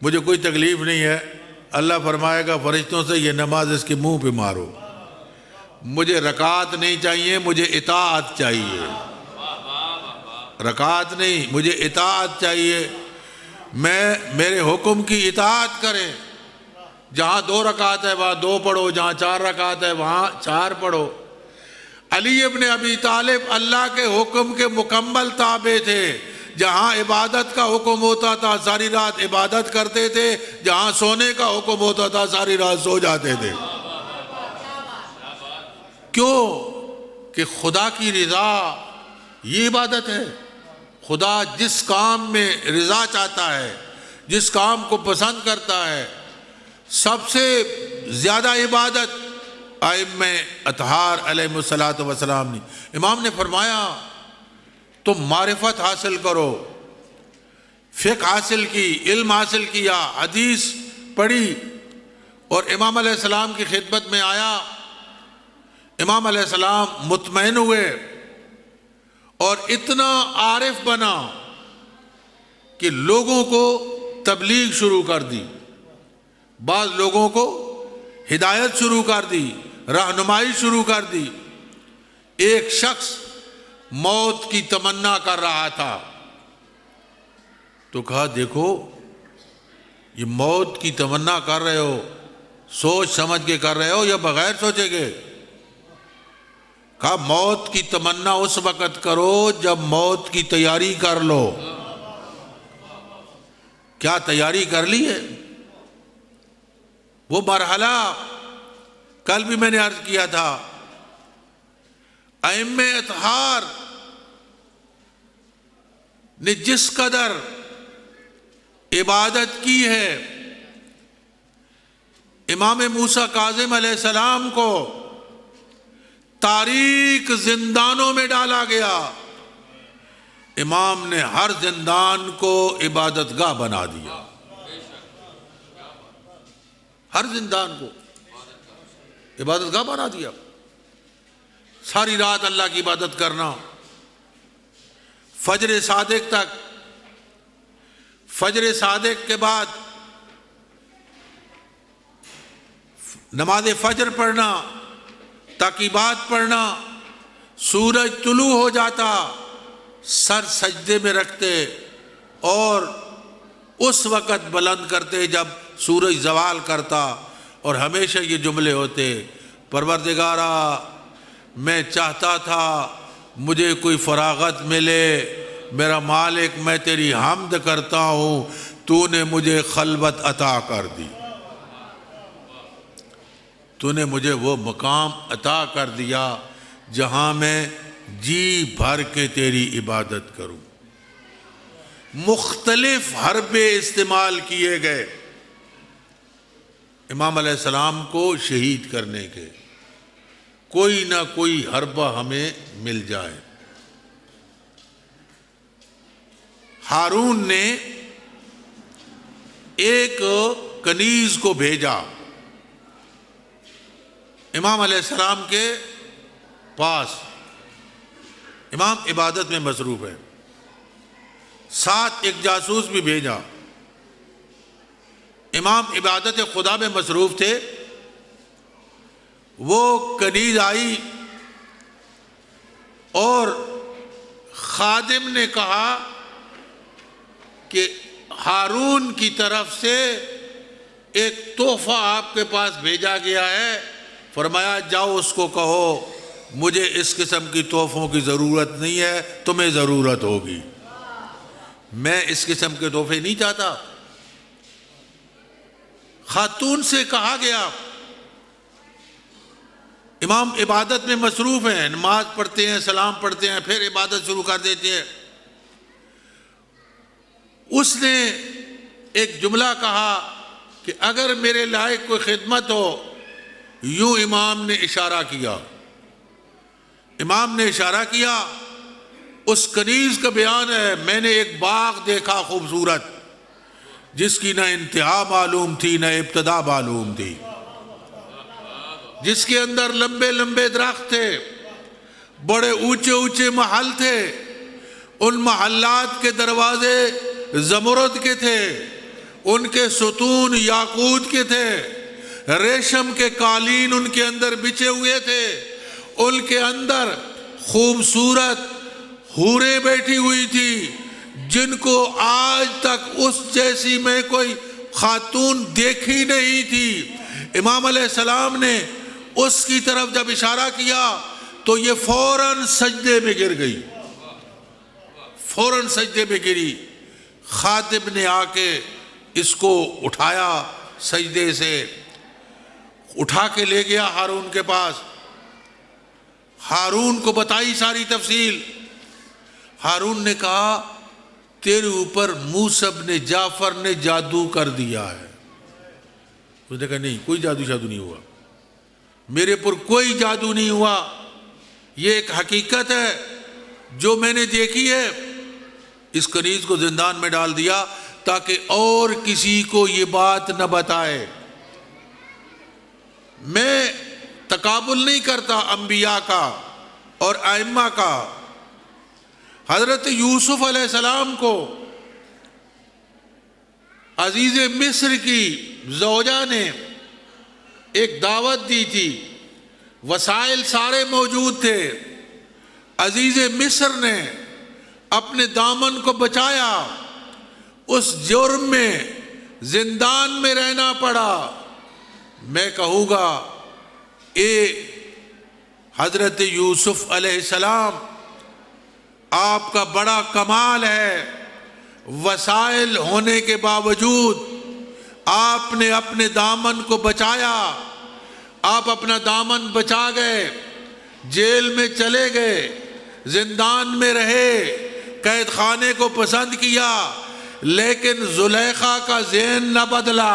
مجھے کوئی تکلیف نہیں ہے، اللہ فرمائے گا فرشتوں سے یہ نماز اس کے منہ پہ مارو۔ مجھے رکعت نہیں چاہیے، مجھے اطاعت چاہیے، رکعت نہیں، مجھے اطاعت چاہیے، میرے حکم کی اطاعت کریں۔ جہاں 2 رکعت ہے وہاں 2 پڑھو، جہاں 4 رکعت ہے وہاں 4 پڑھو۔ علی ابن ابی طالب اللہ کے حکم کے مکمل تابع تھے۔ جہاں عبادت کا حکم ہوتا تھا ساری رات عبادت کرتے تھے، جہاں سونے کا حکم ہوتا تھا ساری رات سو جاتے تھے۔ کیوں؟ کہ خدا کی رضا یہ عبادت ہے۔ خدا جس کام میں رضا چاہتا ہے، جس کام کو پسند کرتا ہے، سب سے زیادہ عبادت ائمہ اطہار علیہ الصلوۃ والسلام نے۔ امام نے فرمایا تم معرفت حاصل کرو، فقہ حاصل کی، علم حاصل کیا، حدیث پڑھی، اور امام علیہ السلام کی خدمت میں آیا۔ امام علیہ السلام مطمئن ہوئے اور اتنا عارف بنا کہ لوگوں کو تبلیغ شروع کر دی، بعض لوگوں کو ہدایت شروع کر دی، رہنمائی شروع کر دی۔ ایک شخص موت کی تمنا کر رہا تھا تو کہا دیکھو یہ موت کی تمنا کر رہے ہو، سوچ سمجھ کے کر رہے ہو یا بغیر سوچے گے؟ کہا موت کی تمنا اس وقت کرو جب موت کی تیاری کر لو۔ کیا تیاری کر لی ہے؟ وہ مرحلہ کل بھی میں نے عرض کیا تھا، ائمہ اطہار نے جس قدر عبادت کی ہے، امام موسیٰ کاظم علیہ السلام کو تاریک زندانوں میں ڈالا گیا، امام نے ہر زندان کو عبادت گاہ بنا دیا، ہر زندان کو عبادت گاہ بنا دیا۔ ساری رات اللہ کی عبادت کرنا، فجر صادق تک، فجر صادق کے بعد نماز فجر پڑھنا، تقیبات پڑھنا، سورج طلوع ہو جاتا سر سجدے میں رکھتے اور اس وقت بلند کرتے جب سورج زوال کرتا، اور ہمیشہ یہ جملے ہوتے، پروردگارا میں چاہتا تھا مجھے کوئی فراغت ملے، میرا مالک میں تیری حمد کرتا ہوں، تو نے مجھے خلوت عطا کر دی، تو نے مجھے وہ مقام عطا کر دیا جہاں میں جی بھر کے تیری عبادت کروں۔ مختلف حربے استعمال کیے گئے امام علیہ السلام کو شہید کرنے کے، کوئی نہ کوئی حربہ ہمیں مل جائے۔ ہارون نے ایک کنیز کو بھیجا امام علیہ السلام کے پاس، امام عبادت میں مصروف ہے، ساتھ ایک جاسوس بھی بھیجا، امام عبادت خدا میں مصروف تھے۔ وہ کنیز آئی اور خادم نے کہا کہ ہارون کی طرف سے ایک تحفہ آپ کے پاس بھیجا گیا ہے، فرمایا جاؤ اس کو کہو مجھے اس قسم کی تحفوں کی ضرورت نہیں ہے، تمہیں ضرورت ہوگی، میں اس قسم کے تحفے نہیں چاہتا۔ خاتون سے کہا گیا، امام عبادت میں مصروف ہیں، نماز پڑھتے ہیں، سلام پڑھتے ہیں، پھر عبادت شروع کر دیتے ہیں۔ اس نے ایک جملہ کہا کہ اگر میرے لائق کوئی خدمت ہو، یوں امام نے اشارہ کیا، امام نے اشارہ کیا، اس کنیز کا بیان ہے، میں نے ایک باغ دیکھا خوبصورت، جس کی نہ انتہا معلوم تھی نہ ابتدا معلوم تھی، جس کے اندر لمبے لمبے درخت تھے، بڑے اونچے اونچے محل تھے، ان محلات کے دروازے زمرد کے تھے، ان کے ستون یاقوت کے تھے، ریشم کے قالین ان کے اندر بچھے ہوئے تھے، ان کے اندر خوبصورت حوریں بیٹھی ہوئی تھی جن کو آج تک اس جیسی میں کوئی خاتون دیکھی نہیں تھی۔ امام علیہ السلام نے اس کی طرف جب اشارہ کیا تو یہ فوراً سجدے میں گر گئی، فوراً سجدے میں گری۔ خاطب نے آ کے اس کو اٹھایا، سجدے سے اٹھا کے لے گیا ہارون کے پاس، ہارون کو بتائی ساری تفصیل۔ ہارون نے کہا تیرے اوپر موسیٰ ابن جعفر نے جادو کر دیا ہے۔ اس نے کہا نہیں، کوئی جادو شادو نہیں ہوا، میرے پر کوئی جادو نہیں ہوا، یہ ایک حقیقت ہے جو میں نے دیکھی ہے۔ اس کنیز کو زندان میں ڈال دیا تاکہ اور کسی کو یہ بات نہ بتائے۔ میں تقابل نہیں کرتا انبیاء کا اور ائمہ کا۔ حضرت یوسف علیہ السلام کو عزیز مصر کی زوجہ نے ایک دعوت دی تھی، وسائل سارے موجود تھے، عزیز مصر نے اپنے دامن کو بچایا، اس جرم میں زندان میں رہنا پڑا۔ میں کہوں گا اے حضرت یوسف علیہ السلام، آپ کا بڑا کمال ہے، وسائل ہونے کے باوجود آپ نے اپنے دامن کو بچایا۔ آپ اپنا دامن بچا گئے، جیل میں چلے گئے، زندان میں رہے، قید خانے کو پسند کیا، لیکن زلیخا کا ذہن نہ بدلا،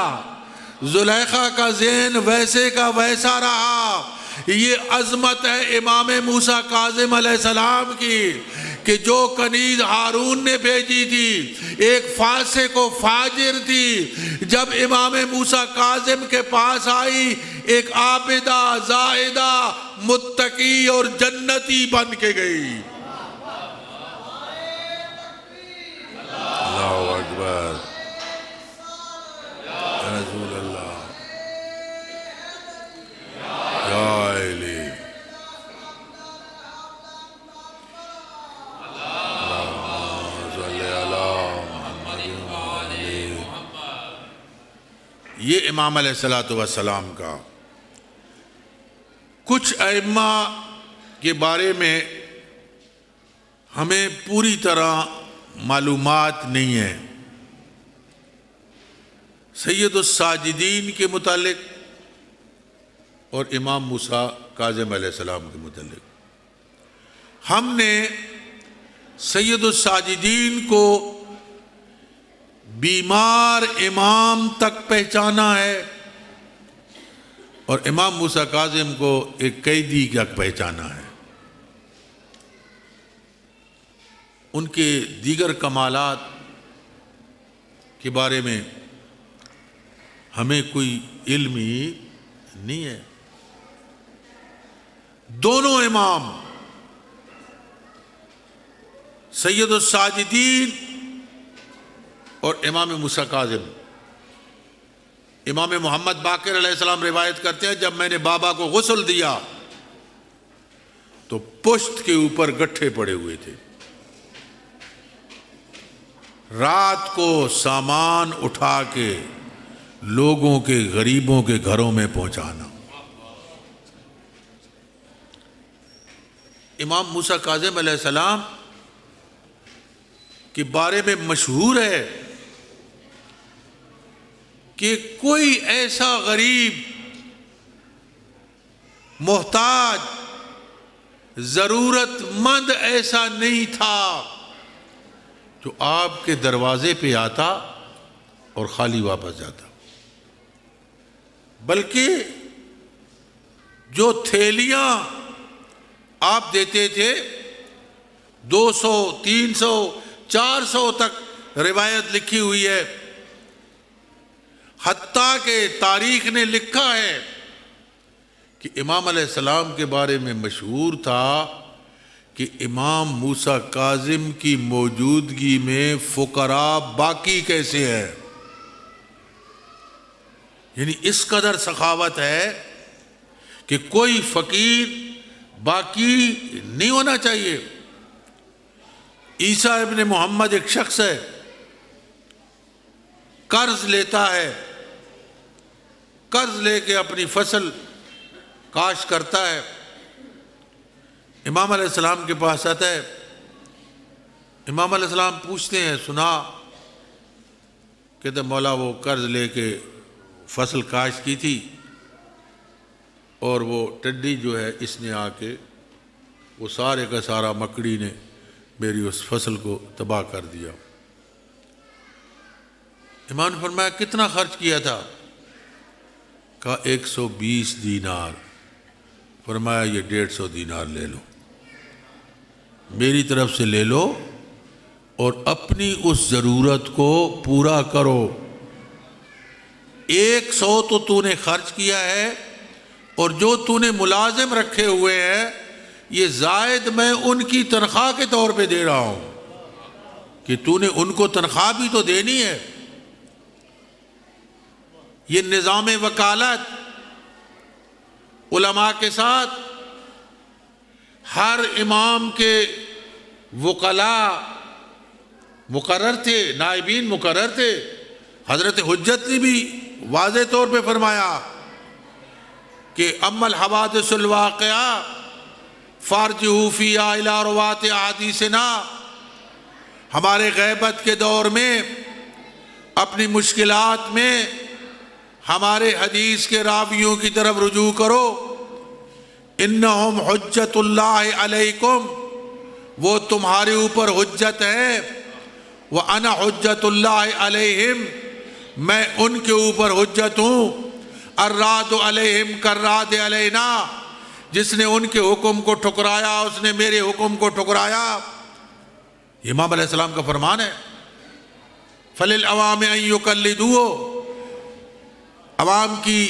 زلیخا کا ذہن ویسے کا ویسا رہا۔ یہ عظمت ہے امام موسیٰ کاظم علیہ السلام کی کہ جو کنیز ہارون نے بھیجی تھی ایک فاسق و فاجر تھی، جب امام موسیٰ کاظم کے پاس آئی ایک عابدہ، زاہدہ، متقی اور جنتی بن کے گئی۔ اللہ اکبر، رسول اللہ، یا علی، یہ امام علیہ السلام کا۔ کچھ ائمہ کے بارے میں ہمیں پوری طرح معلومات نہیں ہے۔ سید الساجدین کے متعلق اور امام موسیٰ کاظم علیہ السلام کے متعلق ہم نے سید الساجدین کو بیمار امام تک پہچانا ہے اور امام موسیٰ کاظم کو ایک قیدی تک پہچانا ہے۔ ان کے دیگر کمالات کے بارے میں ہمیں کوئی علم ہی نہیں ہے۔ دونوں امام سید الساجدین اور امام موسیٰ کاظم، امام محمد باقر علیہ السلام روایت کرتے ہیں جب میں نے بابا کو غسل دیا تو پشت کے اوپر گٹھے پڑے ہوئے تھے۔ رات کو سامان اٹھا کے لوگوں کے، غریبوں کے گھروں میں پہنچانا۔ امام موسیٰ کاظم علیہ السلام کے بارے میں مشہور ہے کہ کوئی ایسا غریب، محتاج، ضرورت مند ایسا نہیں تھا جو آپ کے دروازے پہ آتا اور خالی واپس جاتا، بلکہ جو تھیلیاں آپ دیتے تھے 200، 300، 400 تک روایت لکھی ہوئی ہے۔ حتیٰ کہ تاریخ نے لکھا ہے کہ امام علیہ السلام کے بارے میں مشہور تھا کہ امام موسیٰ کاظم کی موجودگی میں فقراء باقی کیسے ہیں۔ یعنی اس قدر سخاوت ہے کہ کوئی فقیر باقی نہیں ہونا چاہیے۔ عیسیٰ ابن محمد ایک شخص ہے، قرض لیتا ہے، قرض لے کے اپنی فصل کاشت کرتا ہے، امام علیہ السلام کے پاس آتا ہے، امام علیہ السلام پوچھتے ہیں سنا، کہتے مولا وہ قرض لے کے فصل کاشت کی تھی اور وہ ٹڈی جو ہے اس نے آ کے وہ سارے کا سارا مکڑی نے میری اس فصل کو تباہ کر دیا۔ امام نے فرمایا کتنا خرچ کیا تھا؟ کہا 120 دینار۔ فرمایا یہ 150 دینار لے لو، میری طرف سے لے لو اور اپنی اس ضرورت کو پورا کرو۔ 100 تو نے خرچ کیا ہے اور جو تو نے ملازم رکھے ہوئے ہیں یہ زائد میں ان کی تنخواہ کے طور پہ دے رہا ہوں کہ تو نے ان کو تنخواہ بھی تو دینی ہے۔ یہ نظام وکالت علماء کے ساتھ ہر امام کے وکلاء مقرر تھے، نائبین مقرر تھے۔ حضرت حجت نے بھی واضح طور پہ فرمایا کہ اما الحوادث الواقعہ فارجعوا فیہا الی رواة احادیثنا، ہمارے غیبت کے دور میں اپنی مشکلات میں ہمارے حدیث کے راویوں کی طرف رجوع کرو۔ انہم حجت اللہ علیکم، وہ تمہارے اوپر حجت ہے، وَأَنَا حُجَّةُ اللَّهِ عَلَيْهِمْ، میں ان کے اوپر حجت ہوں۔ الرَّادُ عَلَيْهِمْ كَالرَّادِ عَلَيْنَا، جس نے ان کے حکم کو ٹھکرایا اس نے میرے حکم کو ٹھکرایا۔ یہ امام علیہ السلام کا فرمان ہے۔ فَلِلْعَوَامِ أَن يُقَلِّدُوهُ، عوام کی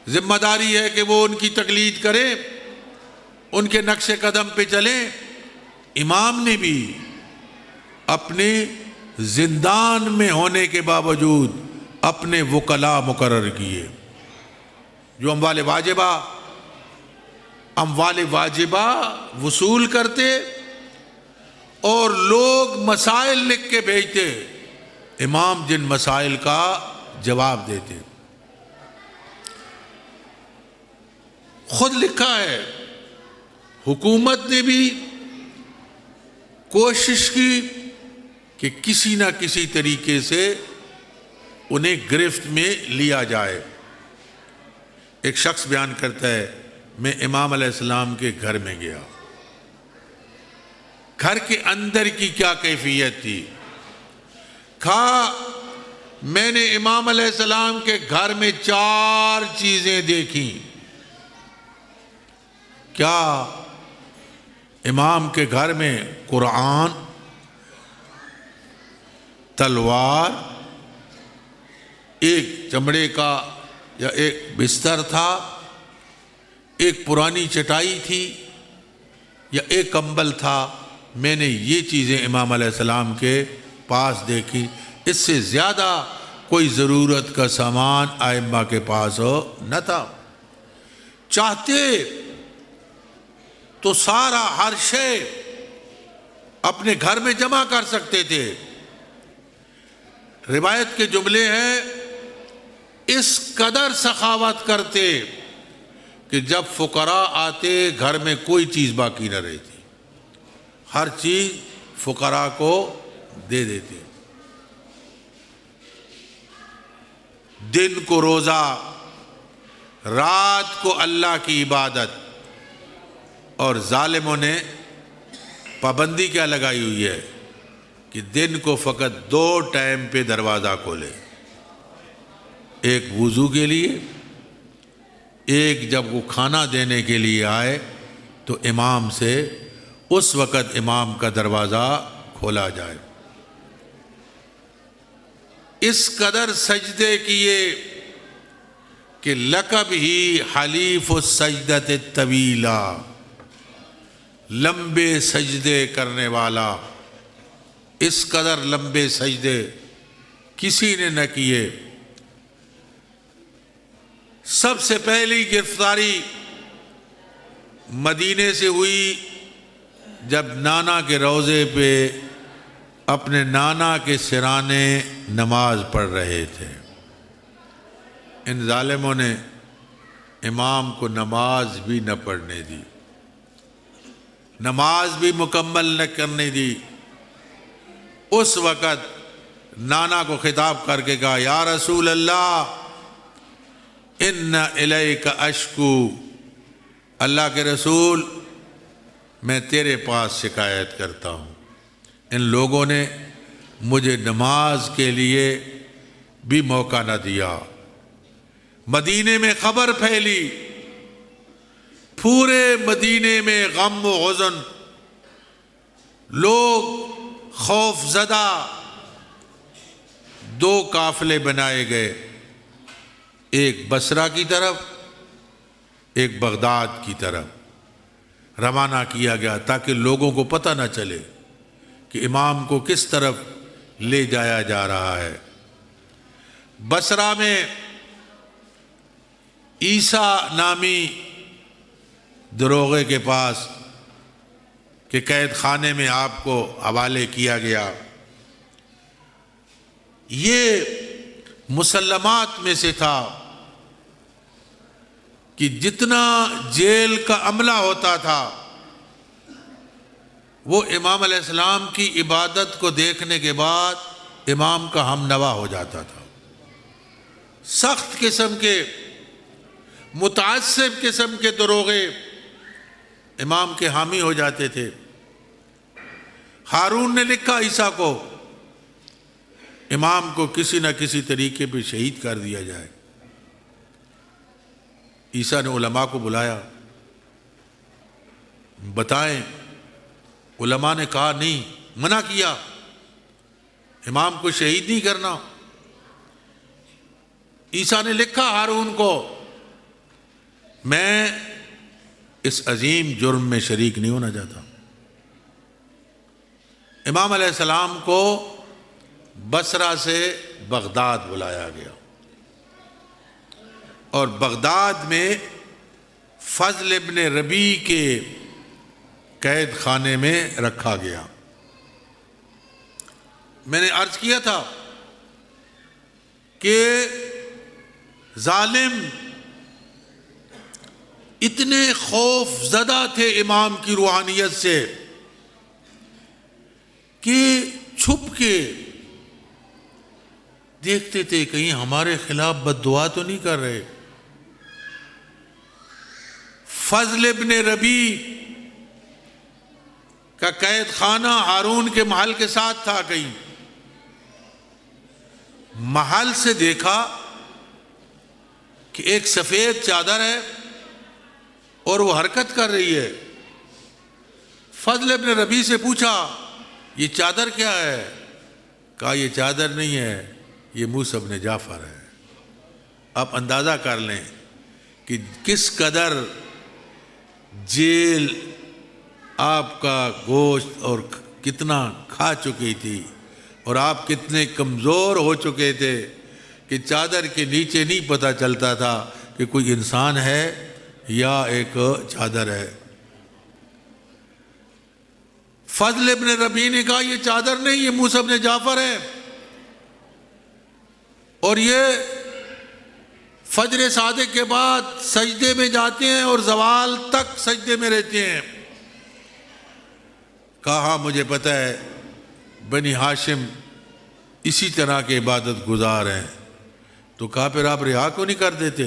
ذمہ داری ہے کہ وہ ان کی تقلید کریں، ان کے نقش قدم پہ چلیں۔ امام نے بھی اپنے زندان میں ہونے کے باوجود اپنے وکلاء مقرر کیے جو اموال واجبہ وصول کرتے اور لوگ مسائل لکھ کے بھیجتے، امام جن مسائل کا جواب دیتے۔ خود لکھا ہے حکومت نے بھی کوشش کی کہ کسی نہ کسی طریقے سے انہیں گرفت میں لیا جائے۔ ایک شخص بیان کرتا ہے میں امام علیہ السلام کے گھر میں گیا، گھر کے اندر کی کیا کیفیت تھی؟ کہا میں نے امام علیہ السلام کے گھر میں 4 چیزیں دیکھیں۔ کیا؟ امام کے گھر میں قرآن، تلوار، ایک چمڑے کا یا ایک بستر تھا، ایک پرانی چٹائی تھی یا ایک کمبل تھا۔ میں نے یہ چیزیں امام علیہ السلام کے پاس دیکھی، اس سے زیادہ کوئی ضرورت کا سامان ائمہ کے پاس نہ تھا۔ چاہتے تو سارا ہر شے اپنے گھر میں جمع کر سکتے تھے۔ روایت کے جملے ہیں اس قدر سخاوت کرتے کہ جب فقراء آتے گھر میں کوئی چیز باقی نہ رہتی، ہر چیز فقراء کو دے دیتے۔ دن کو روزہ، رات کو اللہ کی عبادت، اور ظالموں نے پابندی کیا لگائی ہوئی ہے کہ دن کو فقط 2 ٹائم پہ دروازہ کھولے، ایک وضو کے لیے، ایک جب وہ کھانا دینے کے لیے آئے تو امام سے اس وقت امام کا دروازہ کھولا جائے۔ اس قدر سجدے کیے کہ لقب ہی حلیف السجدۃ الطویلہ، لمبے سجدے کرنے والا۔ اس قدر لمبے سجدے کسی نے نہ کیے۔ سب سے پہلی گرفتاری مدینے سے ہوئی جب نانا کے روضے پہ اپنے نانا کے سرانے نماز پڑھ رہے تھے۔ ان ظالموں نے امام کو نماز بھی نہ پڑھنے دی، نماز بھی مکمل نہ کرنے دی۔ اس وقت نانا کو خطاب کر کے کہا، یا رسول اللہ ان الیک اشکو، اللہ کے رسول میں تیرے پاس شکایت کرتا ہوں، ان لوگوں نے مجھے نماز کے لیے بھی موقع نہ دیا۔ مدینے میں خبر پھیلی، پورے مدینے میں غم و حزن، لوگ خوف زدہ، دو قافلے بنائے گئے، ایک بصرہ کی طرف ایک بغداد کی طرف روانہ کیا گیا تاکہ لوگوں کو پتہ نہ چلے کہ امام کو کس طرف لے جایا جا رہا ہے۔ بصرہ میں عیسیٰ نامی دروغے کے پاس کہ قید خانے میں آپ کو حوالے کیا گیا۔ یہ مسلمات میں سے تھا کہ جتنا جیل کا عملہ ہوتا تھا وہ امام علیہ السلام کی عبادت کو دیکھنے کے بعد امام کا ہم نوا ہو جاتا تھا۔ سخت قسم کے، متعصب قسم کے دروغے امام کے حامی ہو جاتے تھے۔ ہارون نے لکھا عیسیٰ کو، امام کو کسی نہ کسی طریقے پہ شہید کر دیا جائے۔ عیسیٰ نے علماء کو بلایا، بتائیں۔ علماء نے کہا نہیں، منع کیا، امام کو شہید نہیں کرنا۔ عیسیٰ نے لکھا ہارون کو، میں اس عظیم جرم میں شریک نہیں ہونا چاہتا۔ امام علیہ السلام کو بصرہ سے بغداد بلایا گیا اور بغداد میں فضل ابن ربیع کے قید خانے میں رکھا گیا۔ میں نے عرض کیا تھا کہ ظالم اتنے خوف زدہ تھے امام کی روحانیت سے کہ چھپ کے دیکھتے تھے کہیں ہمارے خلاف بد دعا تو نہیں کر رہے۔ فضل ابن ربیع کا قید خانہ ہارون کے محل کے ساتھ تھا۔ کہیں محل سے دیکھا کہ ایک سفید چادر ہے اور وہ حرکت کر رہی ہے۔ فضل ابن ربیع سے پوچھا یہ چادر کیا ہے؟ کہا یہ چادر نہیں ہے، یہ موسیٰ بن جعفر ہے۔ آپ اندازہ کر لیں کہ کس قدر جیل آپ کا گوشت اور کتنا کھا چکی تھی اور آپ کتنے کمزور ہو چکے تھے کہ چادر کے نیچے نہیں پتہ چلتا تھا کہ کوئی انسان ہے یا ایک چادر ہے۔ فضل ابن ربیع نے کہا یہ چادر نہیں، یہ موسیٰ بن جعفر ہے، اور یہ فجر صادق کے بعد سجدے میں جاتے ہیں اور زوال تک سجدے میں رہتے ہیں۔ کہا مجھے پتہ ہے بنی ہاشم اسی طرح کے عبادت گزار ہیں۔ تو کہا پھر آپ رہا کیوں نہیں کر دیتے؟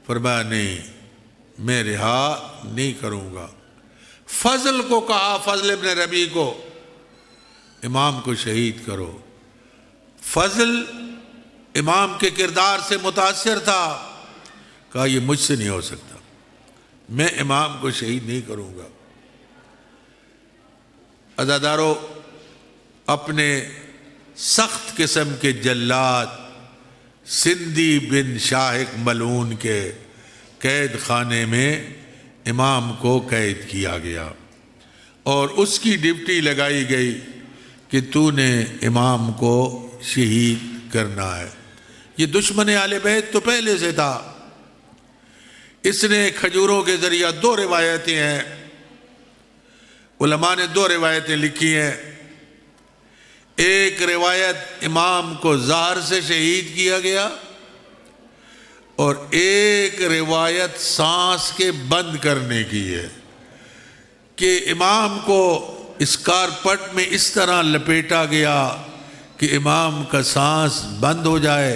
فرمایا نہیں، میں رہا نہیں کروں گا۔ فضل کو کہا، فضل ابن ربیع کو، امام کو شہید کرو۔ فضل امام کے کردار سے متاثر تھا، کہا یہ مجھ سے نہیں ہو سکتا، میں امام کو شہید نہیں کروں گا۔ عزادارو، اپنے سخت قسم کے جلاد سندھی بن شاہق ملعون کے قید خانے میں امام کو قید کیا گیا اور اس کی ڈیوٹی لگائی گئی کہ تو نے امام کو شہید کرنا ہے۔ یہ دشمن اہل بیت تو پہلے سے تھا۔ اس نے کھجوروں کے ذریعہ 2 روایتیں ہیں، علماء نے 2 روایتیں لکھی ہیں۔ ایک روایت امام کو زہر سے شہید کیا گیا، اور ایک روایت سانس کے بند کرنے کی ہے کہ امام کو اس کارپٹ میں اس طرح لپیٹا گیا کہ امام کا سانس بند ہو جائے،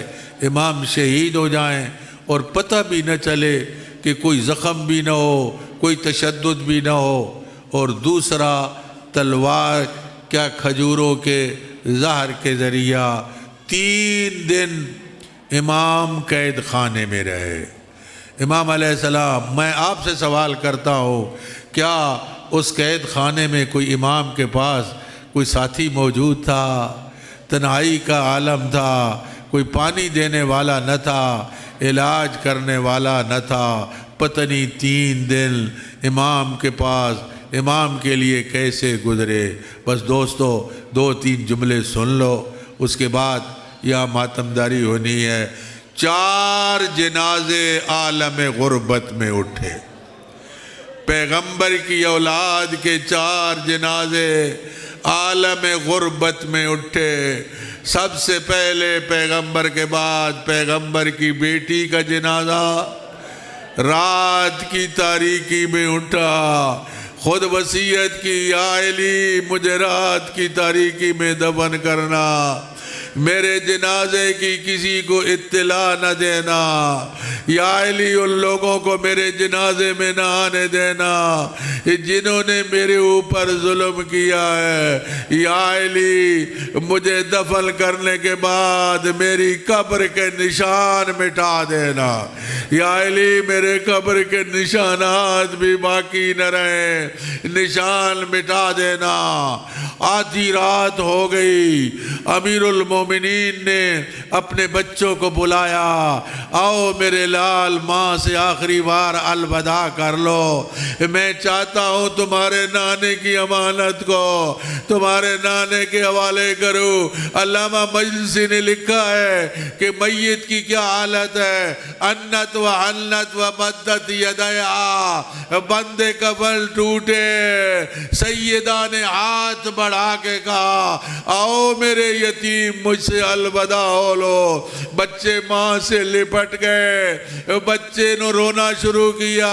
امام شہید ہو جائیں، اور پتہ بھی نہ چلے کہ کوئی زخم بھی نہ ہو، کوئی تشدد بھی نہ ہو۔ اور دوسرا تلوار کیا کھجوروں کے زہر کے ذریعہ 3 دن امام قید خانے میں رہے۔ امام علیہ السلام، میں آپ سے سوال کرتا ہوں، کیا اس قید خانے میں کوئی امام کے پاس کوئی ساتھی موجود تھا؟ تنہائی کا عالم تھا، کوئی پانی دینے والا نہ تھا، علاج کرنے والا نہ تھا۔ پتہ نہیں 3 دن امام کے پاس، امام کے لیے کیسے گزرے۔ بس دوستو 2-3 جملے سن لو، اس کے بعد یہاں ماتمداری ہونی ہے۔ 4 جنازے عالم غربت میں اٹھے، پیغمبر کی اولاد کے 4 جنازے عالم غربت میں اٹھے۔ سب سے پہلے پیغمبر کے بعد پیغمبر کی بیٹی کا جنازہ رات کی تاریکی میں اٹھا۔ خود وصیت کی، یا علی مجھے رات کی تاریکی میں دفن کرنا، میرے جنازے کی کسی کو اطلاع نہ دینا، یا علی ان لوگوں کو میرے جنازے میں نہ آنے دینا جنہوں نے میرے اوپر ظلم کیا ہے، یا علی مجھے دفن کرنے کے بعد میری قبر کے نشان مٹا دینا، یا علی میرے قبر کے نشانات بھی باقی نہ رہیں، نشان مٹا دینا۔ آدھی رات ہو گئی، امیر المومنین نے اپنے بچوں کو بلایا، آؤ میرے لال، ماں سے آخری بار الوداع کر لو، میں چاہتا ہوں تمہارے نانے کی امانت کو تمہارے نانے کے حوالے کروں۔ علامہ مجلسی نے لکھا ہے کہ میت کی کیا حالت ہے، انت و حنت و مدت یدیا، بندے کفن ٹوٹے، سیدہ نے ہاتھ بڑھا کے کہا آؤ میرے یتیم مجھ سے الوداع ہو لو۔ بچے ماں سے لپٹ گئے، بچے نے رونا شروع کیا۔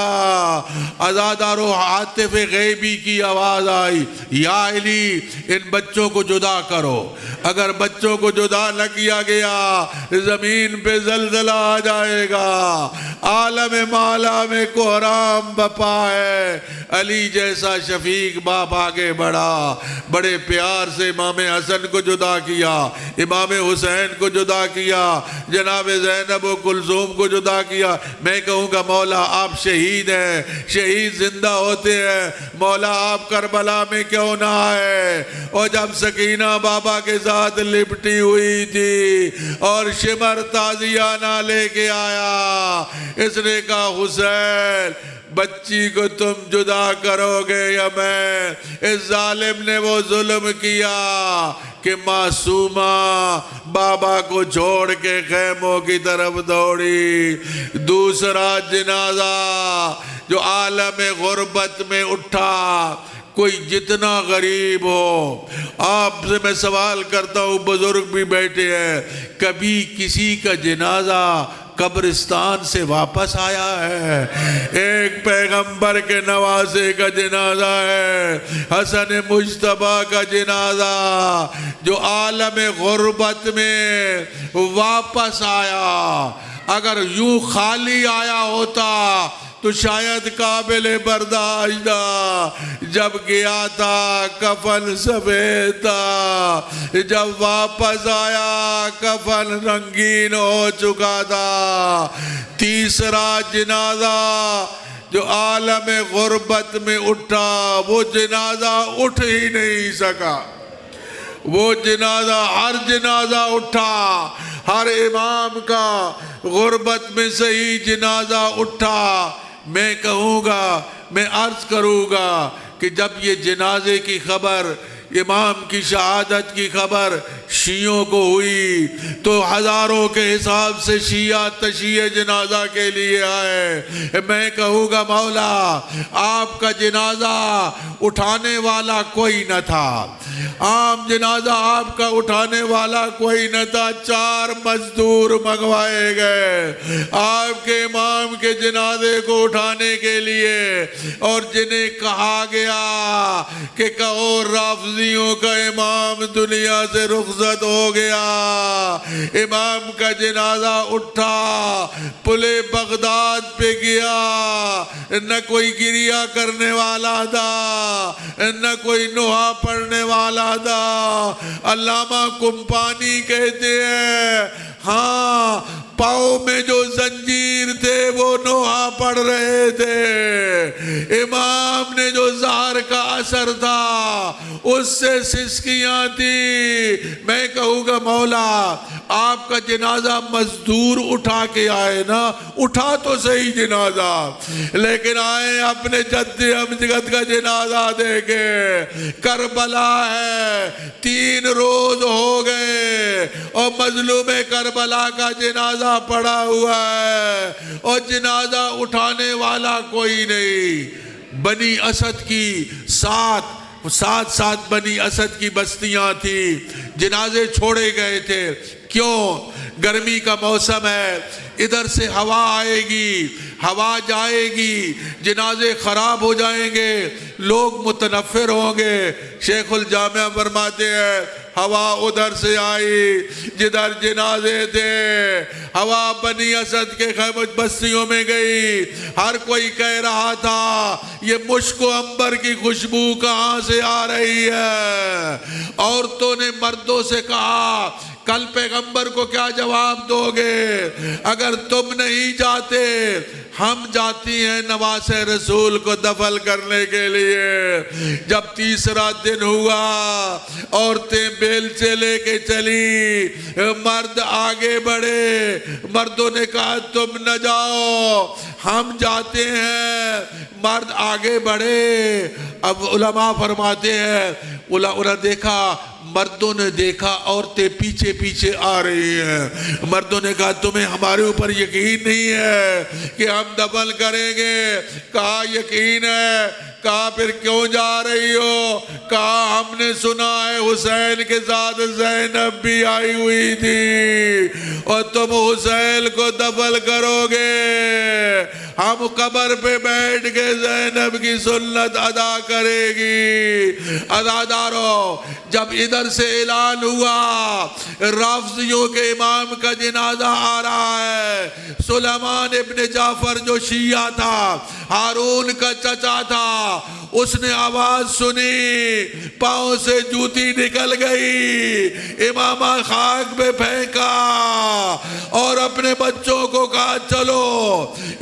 عزادار و عاطف غیبی کی آواز آئی، یا علی ان بچوں کو جدا کرو، اگر بچوں کو جدا نہ کیا گیا زمین پہ زلزلہ آ جائے گا، عالم مالا میں کوہرام بپا ہے۔ علی جیسا شفیق باپ آگے بڑھا، بڑے پیار سے امام حسن کو جدا کیا، امام حسین کو جدا کیا، جناب زینب و کلثوم کو جدا کیا۔ میں کہوں گا مولا آپ شہید ہیں، شہید زندہ ہوتے ہیں، مولا آپ کربلا میں کیوں نہ آئے؟ اور جب سکینہ بابا کے ساتھ لپٹی ہوئی تھی اور شمر تازیانہ لے کے آیا، اس نے کہا حسین بچی کو تم جدا کرو گے یا میں؟ اس ظالم نے وہ ظلم کیا کہ معصومہ بابا کو چھوڑ کے خیموں کی طرف دوڑی۔ دوسرا جنازہ جو عالم غربت میں اٹھا، کوئی جتنا غریب ہو، آپ سے میں سوال کرتا ہوں، بزرگ بھی بیٹھے ہیں، کبھی کسی کا جنازہ قبرستان سے واپس آیا ہے؟ ایک پیغمبر کے نواسے کا جنازہ ہے، حسن مجتبیٰ کا جنازہ جو عالم غربت میں واپس آیا۔ اگر یوں خالی آیا ہوتا تو شاید قابل برداشت تھا، جب گیا تھا کفن سفید تھا، جب واپس آیا کفن رنگین ہو چکا تھا۔ تیسرا جنازہ جو عالم غربت میں اٹھا، وہ جنازہ اٹھ ہی نہیں سکا۔ وہ جنازہ، ہر جنازہ اٹھا، ہر امام کا غربت میں صحیح جنازہ اٹھا۔ میں کہوں گا، میں عرض کروں گا کہ جب یہ جنازے کی خبر امام کی شہادت کی خبر شیعوں کو ہوئی تو ہزاروں کے حساب سے شیعہ تشیع جنازہ کے لیے آئے۔ میں کہوں گا مولا آپ کا جنازہ اٹھانے والا کوئی نہ تھا، عام جنازہ آپ کا اٹھانے والا کوئی نہ تھا، 4 مزدور منگوائے گئے آپ کے امام کے جنازے کو اٹھانے کے لیے، اور جنہیں کہا گیا کہ کہو رافضیوں کا امام دنیا سے رخصت ہو گیا۔ امام کا جنازہ اٹھا، پلے بغداد پہ گیا، نہ کوئی گریہ کرنے والا تھا، نہ کوئی نوحہ پڑھنے والا تھا۔ علامہ کمپانی کہتے ہیں ہاں پاؤں میں جو زنجیر تھے وہ نوحہ پڑھ رہے تھے، امام نے جو زہر کا اثر تھا اس سے سسکیاں تھی۔ میں کہوں گا مولا آپ کا جنازہ مزدور اٹھا کے آئے نا، اٹھا تو صحیح جنازہ، لیکن آئے اپنے جد امجد کا جنازہ دے کے۔ کربلا ہے 3 روز ہو گئے اور مظلوم کربلا کا جنازہ پڑا ہوا ہے اور جنازہ اٹھانے والا کوئی نہیں۔ بنی اسد کی سات بنی اسد کی بستیاں تھی، جنازے چھوڑے گئے تھے۔ کیوں؟ گرمی کا موسم ہے، ادھر سے ہوا آئے گی، ہوا جائے گی، جنازے خراب ہو جائیں گے، لوگ متنفر ہوں گے۔ شیخ الجامعہ فرماتے ہیں ہوا ادھر سے آئی جدھر جنازے تھے، ہوا بنی اسد کے بستیوں میں گئی، ہر کوئی کہہ رہا تھا یہ مشک و عنبر کی خوشبو کہاں سے آ رہی ہے۔ عورتوں نے مردوں سے کہا کل پیغمبر کو کیا جواب دو گے؟ اگر تم نہیں جاتے ہم جاتی ہیں نواس رسول کو دفن کرنے کے لیے۔ جب تیسرا دن ہوا عورتیں بیلچے لے کے چلی، مرد آگے بڑھے، مردوں نے کہا تم نہ جاؤ ہم جاتے ہیں، مرد آگے بڑھے۔ اب علماء فرماتے ہیں انہوں نے دیکھا، مردوں نے دیکھا عورتیں پیچھے پیچھے آ رہی ہیں، مردوں نے کہا تمہیں ہمارے اوپر یقین نہیں ہے کہ ہم دفن کریں گے؟ کہا یقین ہے۔ کہا پھر کیوں جا رہی ہو؟ کہا ہم نے سنا ہے حسین کے ساتھ زینب بھی آئی ہوئی تھی اور تم حسین کو دفن کرو گے، ہم قبر پہ بیٹھ کے زینب کی سنت ادا کرے گی۔ عزادارو جب ادھر سے اعلان ہوا رافضیوں کے امام کا جنازہ آ رہا ہے، سلیمان ابن جعفر جو شیعہ تھا، ہارون کا چچا تھا، اس نے آواز سنی، پاؤں سے جوتی نکل گئی، امامہ خاک پہ پھینکا اور اپنے بچوں کو کہا چلو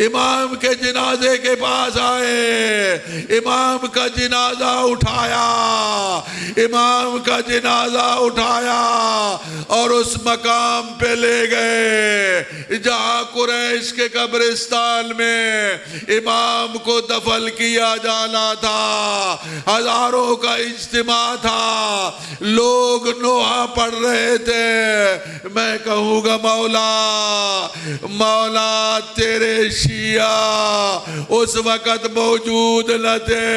امام کے جنازے کے پاس آئے۔ امام کا جنازہ اٹھایا، امام کا جنازہ اٹھایا اور اس مقام پہ لے گئے جہاں قریش کے قبرستان میں امام کو دفن کیا جانا تھا۔ ہزاروں کا اجتماع تھا، لوگ نوحہ پڑھ رہے تھے۔ میں کہوں گا مولا تیرے شیعہ اس وقت موجود نہ تھے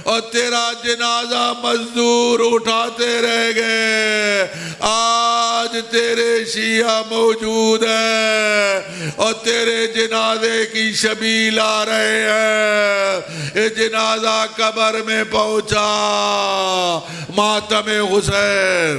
اور تیرا جنازہ مزدور اٹھاتے رہ گئے۔ آج تیرے شیعہ موجود ہیں اور تیرے جنازے کی شبیل آ رہے ہیں۔ جنازہ قبر میں پہنچا، ماتم حسین۔